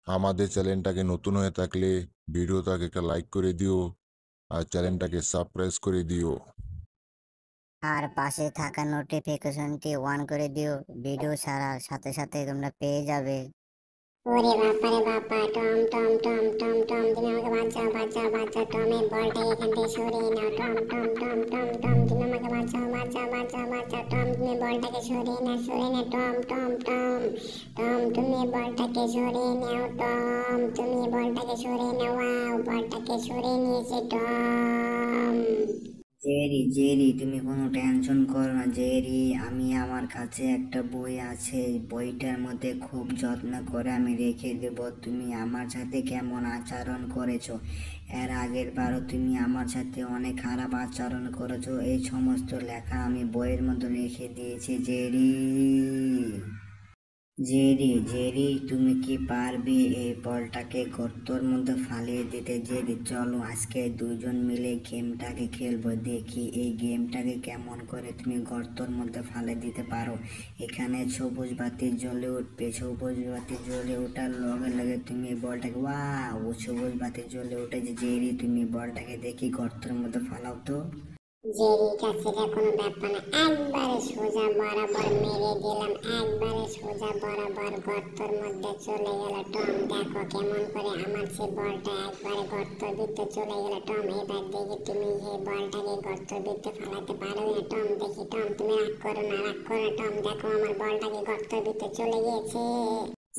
আমাদের চ্যানেলটাকে নতুন হয়ে থাকলে ভিডিওটাকে একটা লাইক করে দিও আর চ্যানেলটাকে সাবস্ক্রাইব করে দিও। আর পাশে থাকা নোটিফিকেশনটি অন করে দিও। ভিডিও ছাড়ার সাথে সাথে তোমরা পেয়ে যাবে। ওরে বাবা রে বাবা, Tom Tom Tom Tom Tom, তুমি আমাকে বাঁচাও বাঁচাও বাঁচাও, টমের বলটা এখান থেকে সরিয়ে নাও, Tom Tom Tom Tom Tom, তুমি আমাকে বাঁচাও বাঁচাও বাঁচাও বাঁচাও, টম তুমি বলটাকে সরিয়ে নাও সরিয়ে নাও, টম টম টম টম, তুমি বলটাকে সরিয়ে নাও, টম তুমি বলটাকে সরিয়ে নাও, ওয়াও বলটাকে সরিয়ে নিয়েছে টম। জেরি জেরি, তুমি কোনো টেনশন করো না জেরি। আমার কাছে একটা বই আছে, বইটার মধ্যে খুব যত্ন করে আমি রেখে দেব। তুমি আমার সাথে কেমন আচরণ করেছো এর আগের বারও, তুমি আমার সাথে অনেক খারাপ আচরণ করেছো, এই সমস্ত লেখা আমি বইয়ের মধ্যে রেখে দিয়েছি জেরি। জেরি জেরি, তুমি কি পারবে এই বলটাকে গর্তর মধ্যে ফালিয়ে দিতে? জেরি চলো আজকে দুজন মিলে গেমটাকে খেলবো, দেখি এই গেমটাকে কেমন করে তুমি গর্তর মধ্যে ফালিয়ে দিতে পারো। এখানে সবুজ বাতি জ্বলে উঠবে, সবুজ বাতি জ্বলে ওঠার লগে লগে তুমি বলটাকে, ওয়াও সবুজ বাতি জ্বলে উঠেছে। জেরি তুমি বলটাকে দেখি গর্তের মধ্যে ফালাও তো। জেরির কাছে এটা কোনো ব্যাপার না, একবারে সোজা বরাবর মেরে দিলাম, একবারে সোজা বরাবর গর্তর মধ্যে চলে গেল। টম দেখো কেমন করে আমার সে বলটা একবারে গর্তর ভিতরে চলে গেল। টম এবার দেখি তুমি এই বলটাকে গর্তর ভিতরে ফালাতে পারবে না। টম দেখি, টম তুমি রাগ করো না রাগ করো না, টম দেখো আমার বলটাকে গর্তর ভিতরে চলে গিয়েছে।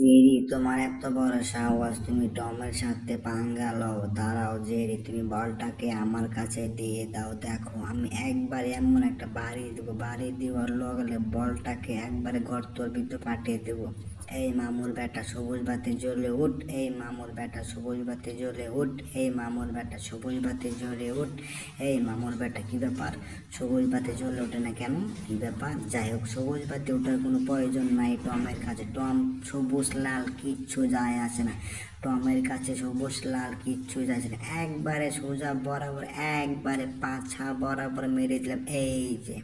জেরি তোমার এত বড় সাহস, তুমি টমের সাথে পাঙ্গা লও? দাঁড়াও জেরি, তুমি বলটাকে আমার কাছে দিয়ে দাও, দেখো আমি একবার এমন একটা বাড়ি দেবো, বাড়ি দেওয়ার লগে বলটাকে একবারে গর্তর ভিতরে পাঠিয়ে দেবো। এই মামুর বেটা সবুজ বাতি জ্বলে উঠ, এই মামুর বেটা সবুজ বাতি জ্বলে উঠ, এই মামুর বেটা সবুজ বাতি জ্বলে উঠ। এই মামুর বেটা কি ব্যাপার, সবুজ বাতি জ্বলে ওঠে না কেন, কি ব্যাপার? যাই হোক, সবুজ বাতি ওঠার কোনো প্রয়োজন নাই টমের কাছে। টম সবুজ লাল কিচ্ছু যায় আসে না, টমের কাছে সবুজ লাল কিচ্ছু যায় আসে না। একবারে সোজা বরাবর, একবারে পাছা বরাবর মেরে দিলাম। এই যে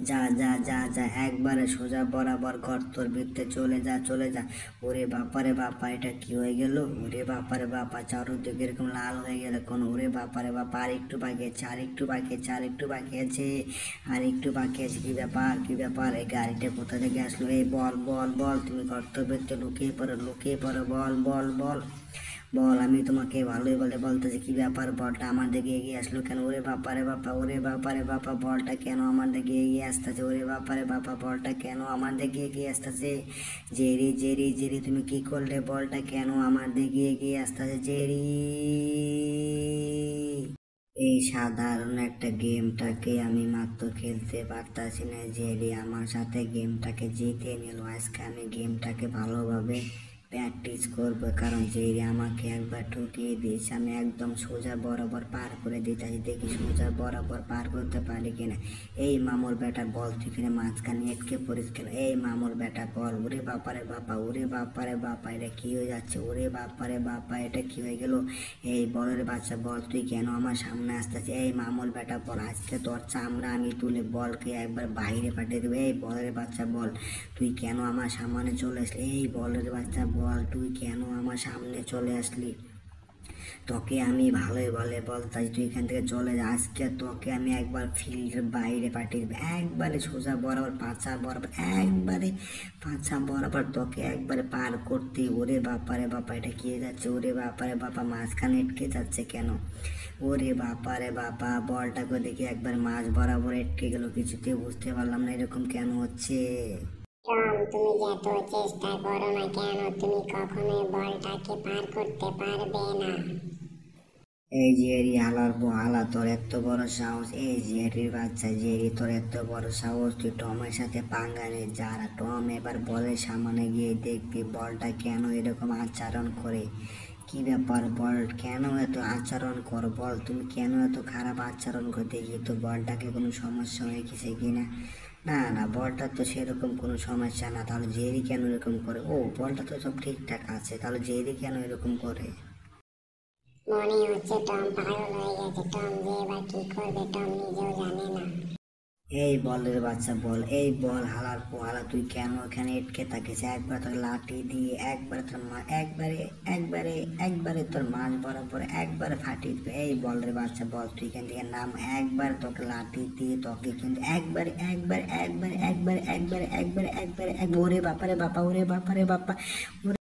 যা যা যা যা, একবারে সোজা বরাবর গর্তর ভিতরে চলে যা চলে যা। ওরে বাপারে বাপা, এটা কি হয়ে গেল? ওরে বাপারে বাপা, চারোদিকে এরকম লাল হয়ে গেল কোন? ওরে বাপারে বাপা, আর একটু বাকি আছে, আর একটু বাকি আছে, আর একটু বাকি আছে, আর একটু বাকি আছে। কি ব্যাপার কি ব্যাপার, এই গাড়িটা কোথা থেকে আসলো? এই বল বল বল, তুমি গর্তর ভিতরে লুকিয়ে পড়ো লুকিয়ে পড়ো, বল বল বল বল। আমি তোমাকে ভালোই বলে বলতেছি, কি ব্যাপার বলটা আমার দিকে এগিয়ে আসলো কেন? ওরে বাপারে বাপা, ওরে বাপারে বাপা, বলটা কেন আমার দিকে এগিয়ে আসতেছে? ওরে বাপারে বাপা, বলটা কেন আমার দিকে এগিয়ে আসতেছে? জেরি জেরি জেরি, তুমি কি করলে? বলটা কেন আমার দিকে এগিয়ে আসতেছে জেরি? এই সাধারণ একটা গেমটাকে আমি মাত্র খেলতে পারতাছি না, জেরি আমার সাথে গেমটাকে জিতে নিল। আজকে আমি গেমটাকে ভালোভাবে প্র্যাকটিস করব, কারণ জেরি আমাকে একবার ঠকিয়ে দিয়েছে। আমি একদম সোজা বরাবর পার করে দিতেছি, দেখি সোজা বরাবর পার করতে পারি কিনা। এই মামুর বেটা বল, তুই কিনা মাঝখানে এটকে পড়িস কেন? এই মামুর বেটা বল। ওরে বাপারে বাপা, ওরে বাপারে বাপা, এটা কি হয়ে যাচ্ছে? ওরে বাপারে বাপা, এটা কি হয়ে গেল? এই বলের বাচ্চা বল, তুই কেন আমার সামনে আসতেছে? এই মামুর বেটা বল, আজকে তোর চামড়া আমি তুলে বলকে একবার বাইরে পাঠিয়ে দেবো। এই বলের বাচ্চা বল, তুই কেন আমার সামনে চলে আসলি? এই বলের বাচ্চা বল, তুই কেন আমার সামনে চলে আসলি? তোকে আমি ভালোই বলে বলতাই, তুই এখান থেকে চলে যা, আজকে তোকে আমি একবার ফিল্ডের বাইরে পাঠিয়ে দেবো, একবারে সোজা বরাবর পাছা বরাবর, একবারে পাছা বরাবর তোকে একবারে পার করতে। ওরে বাপারে বাপা, এটা কি যাচ্ছে? ওরে বাপারে বাপা, মাঝখানে আটকে যাচ্ছে কেন? ওরে বাপারে বাপা, বলটাকে দেখি একবার মাঝ বরাবর আটকে গেল, কিছুতে বুঝতে পারলাম না এরকম কেন হচ্ছে। টম তুমি যত চেষ্টা করো না কেন, তুমি কখনোই বলটাকে পার করতে পারবে না। এই জেরি হালার হালা, তোর এত বড় সাহস! এই জেরির বাচ্চা জেরি, তোর এত বড় সাহস, তুই টমের সাথে পাঙ্গা নে। যারা টম এবার বলের সামনে গিয়ে দেখবি বলটা কেন এরকম আচরণ করে। কি ব্যাপার বল, কেন এত আচরণ কর? বল তুমি কেন এত খারাপ আচরণ করে? দেখি তো বলটাকে কোনো সমস্যা হয়ে গেছে কিনা। না না, বলটা তো সেরকম কোনো সমস্যা না, তাহলে জেরি কেন এরকম করে? ও, বলটা তো সব ঠিকঠাক আছে, তাহলে জেরি কেন এরকম করে? মনে হচ্ছে টম পাগল হয়ে গেছে। টম যে এবার কি করবে টম নিজেও জানে না। এই বলের বাচ্চা বল, এই বল হালার পোহালা, তুই কেন এখানে এটকে থাকিস? একবার তোর লাঠি দিয়ে একবার তোর একবারে তোর মাছ বরাবর একবারে ফাটিয়ে দিবে। এই বলের বাচ্চা বল, তুই এখান থেকে নাম, একবার তোকে লাঠি দিয়ে তোকে কিন্তু একবার ওরে বাপারে বাপা, ওরে বাপারে বাপা।